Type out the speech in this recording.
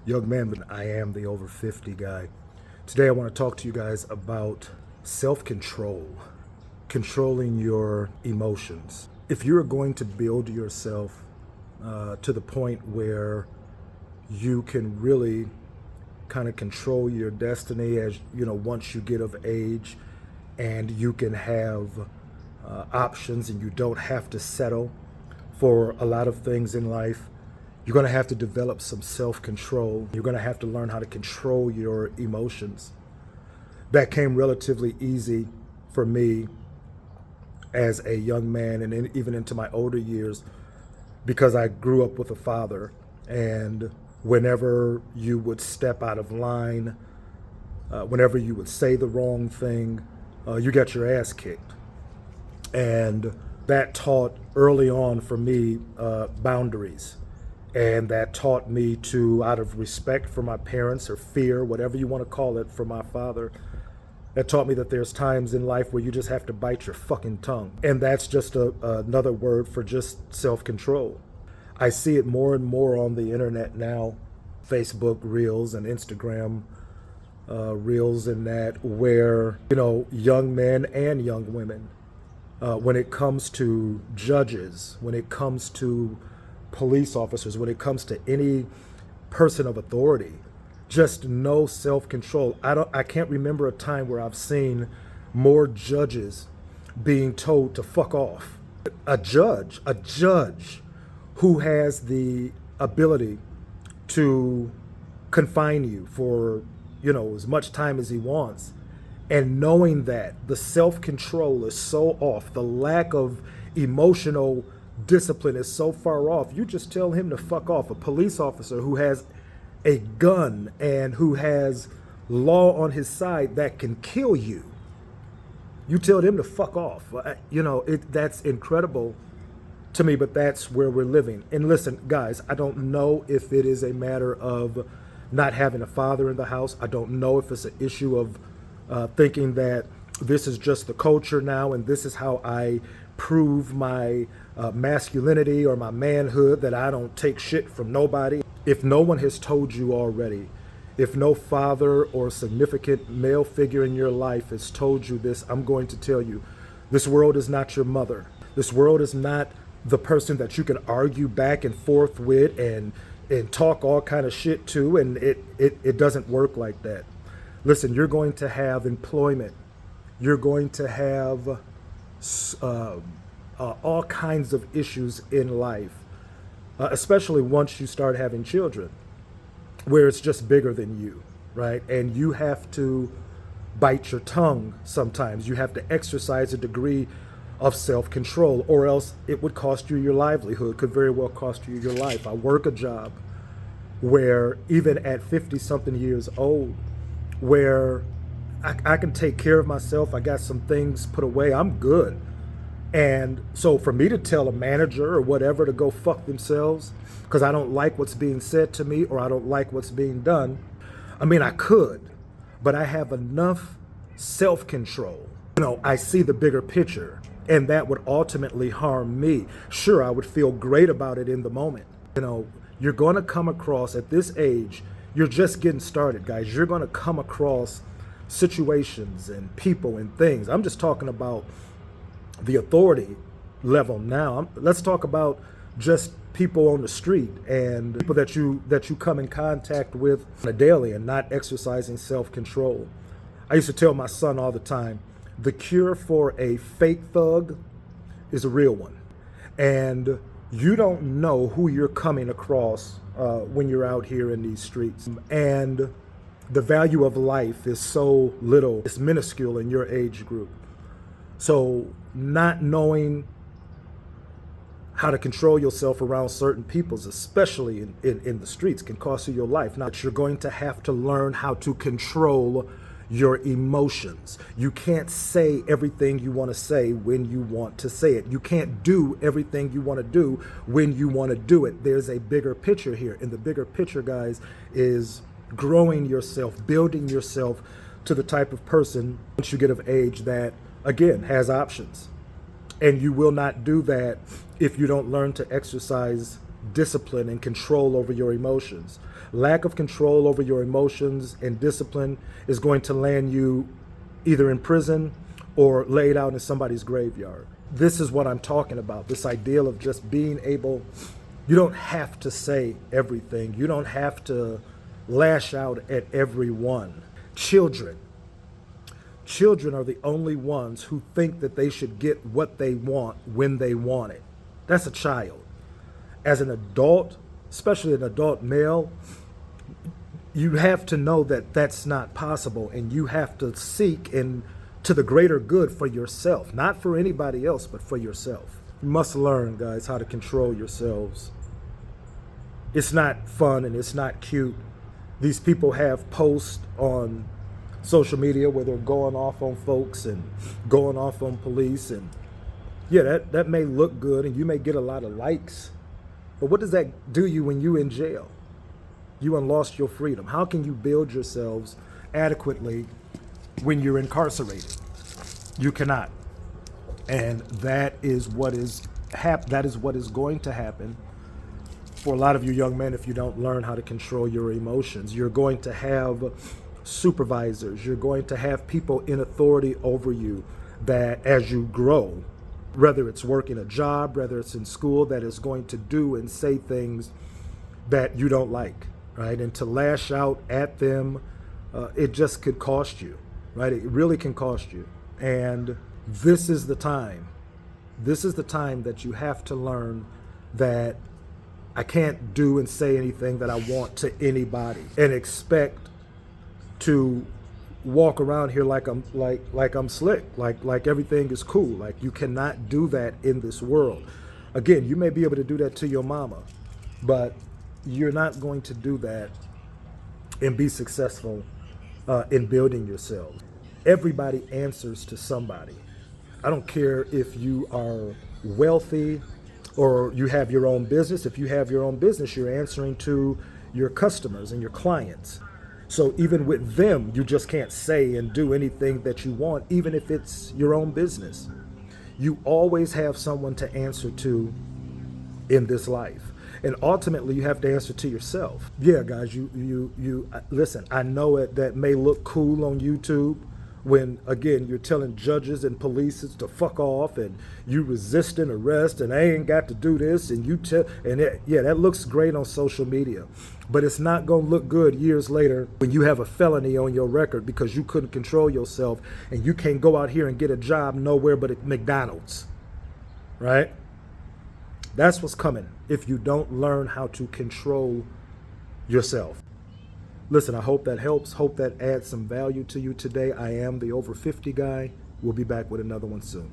Young man, but I am the over 50 guy. Today I want to talk to you guys about self-control, controlling your emotions. If you're going to build yourself to the point where you can really kind of control your destiny, as you know, once you get of age, and you can have options and you don't have to settle for a lot of things in life, you're going to have to develop some self-control. You're going to have to learn how to control your emotions. That came relatively easy for me as a young man and even into my older years, because I grew up with a father, and whenever you would step out of line, whenever you would say the wrong thing, you got your ass kicked. And that taught early on for me boundaries. And that taught me to, out of respect for my parents or fear, whatever you want to call it, for my father, that taught me that there's times in life where you just have to bite your fucking tongue. And that's just another word for just self-control. I see it more and more on the internet now, Facebook Reels and Instagram Reels and that, where, you know, young men and young women, when it comes to judges, when it comes to police officers, when it comes to any person of authority, just no self-control. I can't remember a time where I've seen more judges being told to fuck off. A judge who has the ability to confine you for, you know, as much time as he wants, and knowing that the self-control is so off, the lack of emotional discipline is so far off, you just tell him to fuck off. A police officer who has a gun and who has law on his side that can kill you, you tell them to fuck off. You know, that's incredible to me, but that's where we're living. And listen, guys, I don't know if it is a matter of not having a father in the house. I don't know if it's an issue of thinking that this is just the culture now and this is how I prove my masculinity or my manhood, that I don't take shit from nobody. If no one has told you already, if no father or significant male figure in your life has told you this, I'm going to tell you, this world is not your mother. This world is not the person that you can argue back and forth with and talk all kind of shit to, and it doesn't work like that. Listen, you're going to have employment. You're going to have all kinds of issues in life, especially once you start having children, where it's just bigger than you, right? And you have to bite your tongue sometimes. You have to exercise a degree of self-control, or else it would cost you your livelihood, could very well cost you your life. I work a job where even at 50-something years old, where I can take care of myself, I got some things put away, I'm good. And so for me to tell a manager or whatever to go fuck themselves because I don't like what's being said to me or I don't like what's being done, I mean, I could, but I have enough self-control. You know, I see the bigger picture, and that would ultimately harm me. Sure, I would feel great about it in the moment. You know, you're going to come across, at this age, you're just getting started, guys. You're going to come across situations and people and things. I'm just talking about the authority level now. Let's talk about just people on the street and people that you come in contact with on a daily and not exercising self-control. I used to tell my son all the time, the cure for a fake thug is a real one. And you don't know who you're coming across when you're out here in these streets. And the value of life is so little, it's minuscule in your age group. So not knowing how to control yourself around certain peoples, especially in the streets, can cost you your life. Now, you're going to have to learn how to control your emotions. You can't say everything you want to say when you want to say it. You can't do everything you want to do when you want to do it. There's a bigger picture here. And the bigger picture, guys, is growing yourself, building yourself to the type of person, once you get of age, that, again, has options. And you will not do that if you don't learn to exercise discipline and control over your emotions. Lack of control over your emotions and discipline is going to land you either in prison or laid out in somebody's graveyard. This is what I'm talking about, this ideal of just being able, you don't have to say everything. You don't have to lash out at everyone. Children are the only ones who think that they should get what they want when they want it. That's a child. As an adult, especially an adult male, you have to know that that's not possible, and you have to seek and to the greater good for yourself, not for anybody else, but for yourself. You must learn, guys, how to control yourselves. It's not fun and it's not cute. These people have posts on social media where they're going off on folks and going off on police, and yeah, that may look good and you may get a lot of likes, but what does that do you when you're in jail? You lost your freedom. How can you build yourselves adequately when you're incarcerated? You cannot. And that is what is going to happen for a lot of you young men if you don't learn how to control your emotions. You're going to have supervisors. You're going to have people in authority over you that as you grow, whether it's working a job, whether it's in school, that is going to do and say things that you don't like, right? And to lash out at them, it just could cost you, right? It really can cost you. And this is the time. This is the time that you have to learn that I can't do and say anything that I want to anybody and expect to walk around here like I'm slick, like everything is cool. Like, you cannot do that in this world. Again, you may be able to do that to your mama, but you're not going to do that and be successful in building yourself. Everybody answers to somebody. I don't care if you are wealthy or you have your own business. If you have your own business, you're answering to your customers and your clients. So even with them, you just can't say and do anything that you want, even if it's your own business. You always have someone to answer to in this life. And ultimately, you have to answer to yourself. Yeah, guys, you listen, I know that may look cool on YouTube when, again, you're telling judges and police to fuck off and you resisting arrest and I ain't got to do this and yeah, that looks great on social media. But it's not going to look good years later when you have a felony on your record because you couldn't control yourself and you can't go out here and get a job nowhere but at McDonald's, right? That's what's coming if you don't learn how to control yourself. Listen, I hope that helps. Hope that adds some value to you today. I am the Over 50 guy. We'll be back with another one soon.